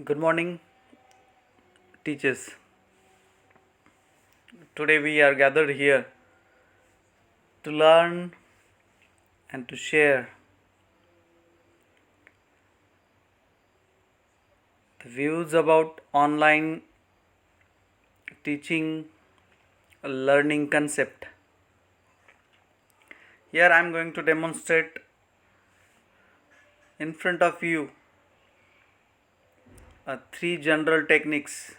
Good morning, teachers. Today we are gathered here to learn and to share the views about online teaching learning concept. Here I am going to demonstrate in front of you three general techniques.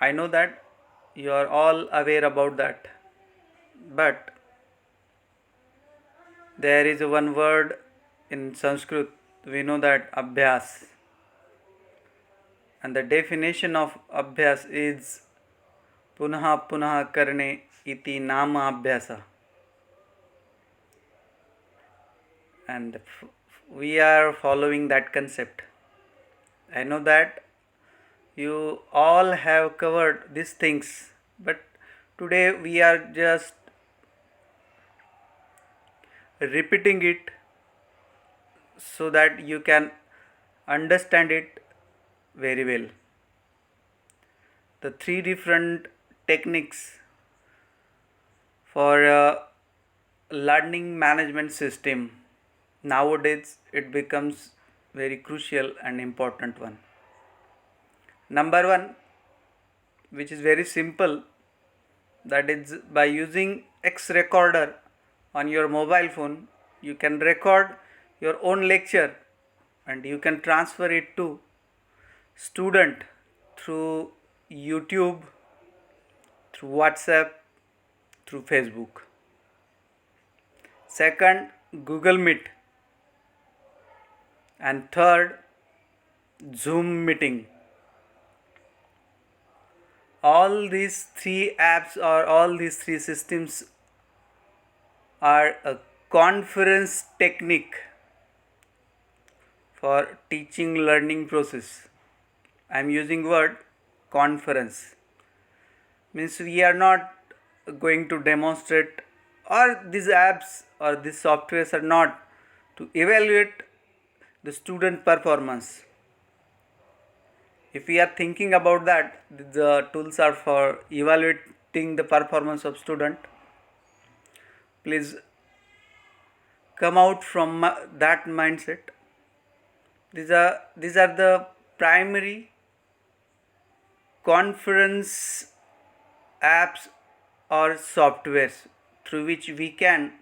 I know that you are all aware about that, but there is one word in Sanskrit. We know that abhyas, and the definition of abhyas is पुनः पुनः करणे इति नाम अभ्यास. And we are following that concept. I know that you all have covered these things, but today we are just repeating it so that you can understand it very well. The three different techniques for a learning management system. Nowadays it becomes very crucial and important one. Number one, which is very simple, that is by using X recorder on your mobile phone, you can record your own lecture and you can transfer it to student through YouTube, through WhatsApp, through Facebook. Second, Google Meet. And third, Zoom meeting. All these three apps or all these three systems are a conference technique for teaching learning process. I am using word conference. Means we are not going to demonstrate, or these apps or these softwares are not to evaluate the student performance. If we are thinking about that, the tools are for evaluating the performance of student, please come out from that mindset. These are the primary conference apps or softwares through which we can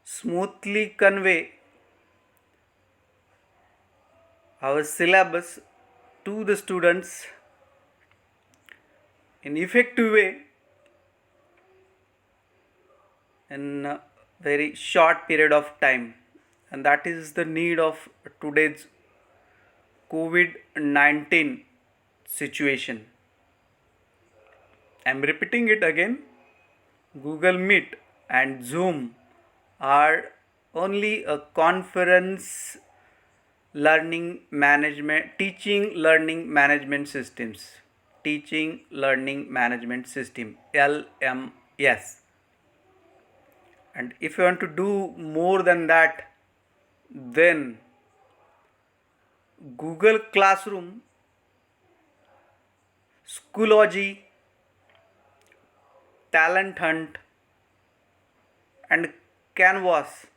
smoothly convey our syllabus to the students in effective way in a very short period of time, and that is the need of today's COVID-19 situation. I am repeating it again. Google Meet and Zoom are only a conference learning management, teaching learning management systems. Teaching learning management system, LMS. And if you want to do more than that, then Google Classroom, Schoology, Talent Hunt, and Canvas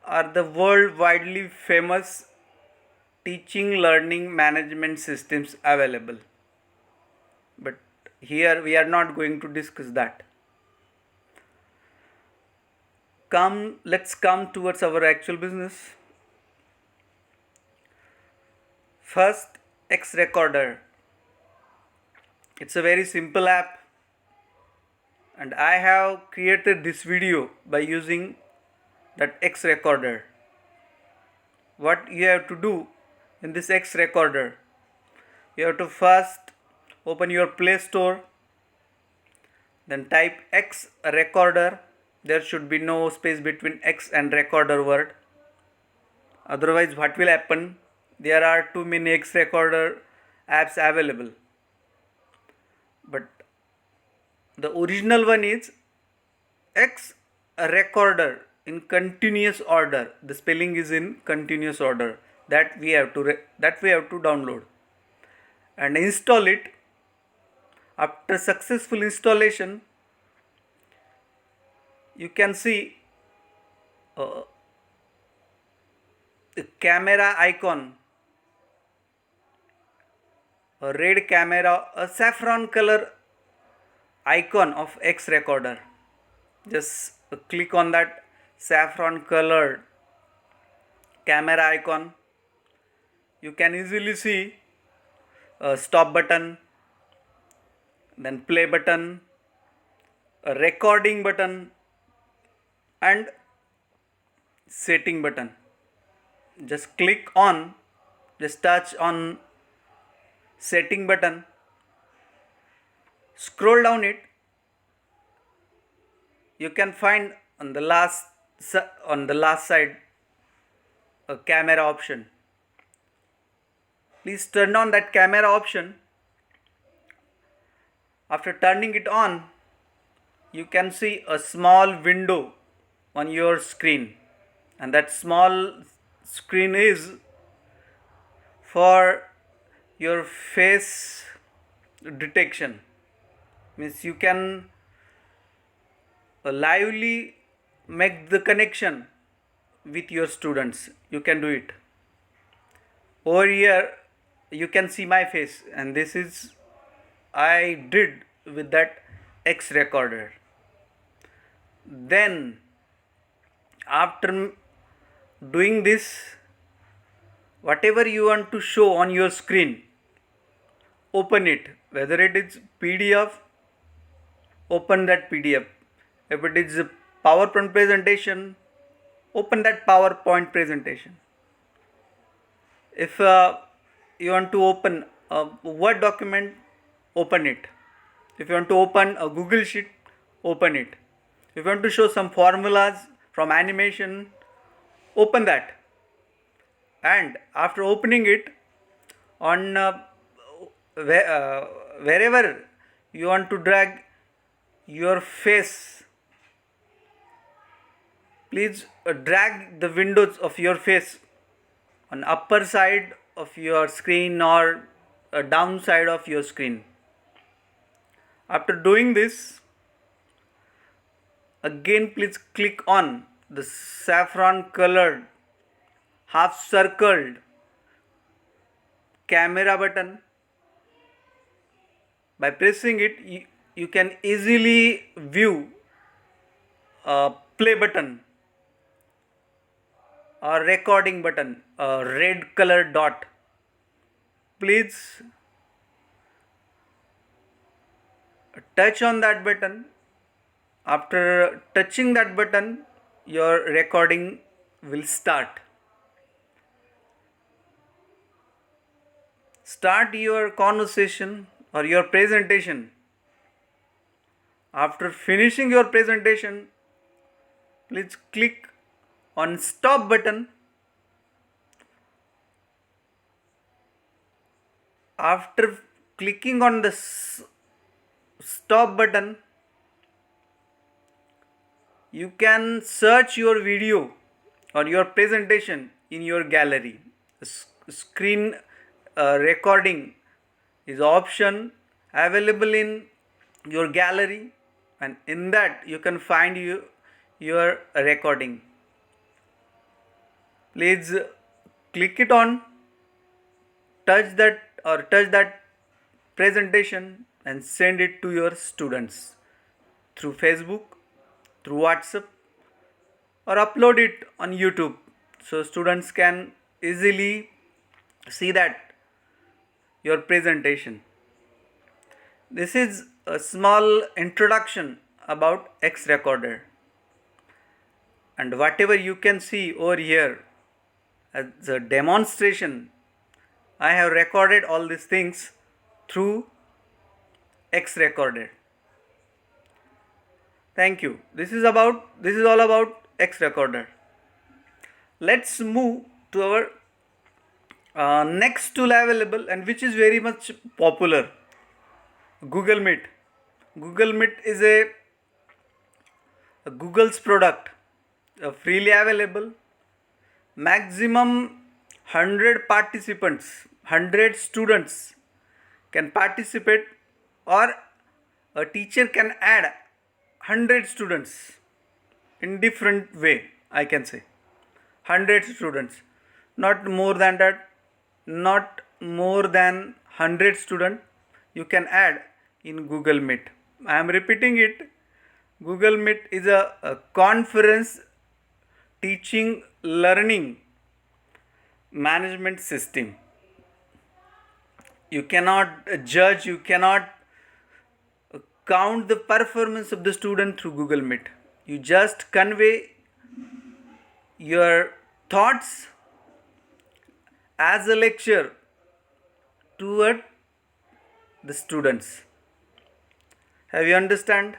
are the world widely famous teaching learning management systems available. But here we are not going to discuss that. Let's come towards our actual business. First, X Recorder. It's a very simple app, and I have created this video by using that X Recorder. What you have to do in this X Recorder, you have to first open your Play Store, then type X Recorder. There should be no space between X and recorder word. Otherwise, what will happen? There are too many X Recorder apps available. But the original one is X Recorder in continuous order. The spelling is in continuous order. that we have to download and install it. After successful installation, you can see the camera icon, a red camera, a saffron color icon of X recorder. Just click on that saffron colored camera icon. You can easily see a stop button, then play button, a recording button, and setting button. Just touch on setting button, scroll down it. You can find on the last side a camera option. Please turn on that camera option. After turning it on, you can see a small window on your screen, and that small screen is for your face detection. Means you can lively make the connection with your students. You can do it. Over here you can see my face, and this is I did with that X recorder. Then after doing this, whatever you want to show on your screen, open it. Whether it is PDF, open that PDF. If it is a PowerPoint presentation, open that PowerPoint presentation. If you want to open a Word document, open it. If you want to open a Google Sheet, open it. If you want to show some formulas from animation, open that. And after opening it, on wherever you want to drag your face, please drag the windows of your face on upper side of your screen or down side of your screen. After doing this, again please click on the saffron colored half circled camera button. By pressing it, you can easily view a play button or recording button, a red color dot. Please touch on that button. After touching that button, your recording will start. Start your conversation or your presentation. After finishing your presentation, please click on stop button. After clicking on the stop button, you can search your video or your presentation in your gallery. Screen recording is option available in your gallery, and in that you can find your recording. Please click it on, touch that presentation and send it to your students through Facebook, through WhatsApp, or upload it on YouTube so students can easily see that your presentation. This is a small introduction about X recorder, and whatever you can see over here as a demonstration, I have recorded all these things through X recorder. Thank you. This is all about X recorder. Let's move to our next tool available, and which is very much popular, Google Meet. Google Meet is a Google's product, freely available. Maximum 100 participants, 100 students can participate, or a teacher can add 100 students in different way, I can say. 100 students, not more than that, not more than 100 student you can add in Google Meet. I am repeating it. Google Meet is a conference teaching learning management system. You cannot judge, you cannot count the performance of the student through Google Meet. You just convey your thoughts as a lecture toward the students. Have you understand?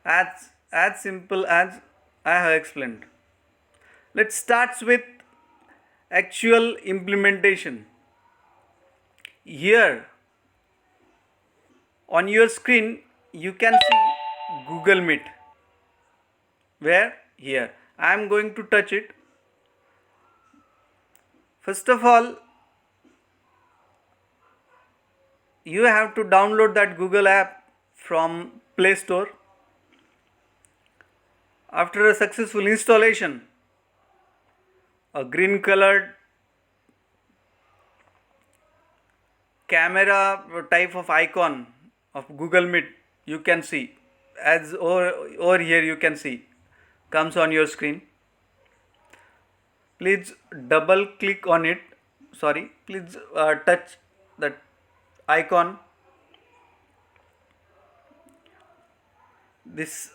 As simple as I have explained. Let's start with actual implementation. Here on your screen you can see Google Meet. Where? Here. I am going to touch it. First of all, you have to download that Google app from Play Store. After a successful installation, a green colored camera type of icon of Google Meet you can see, as over here you can see, comes on your screen. Please double click on it. Please touch that icon. This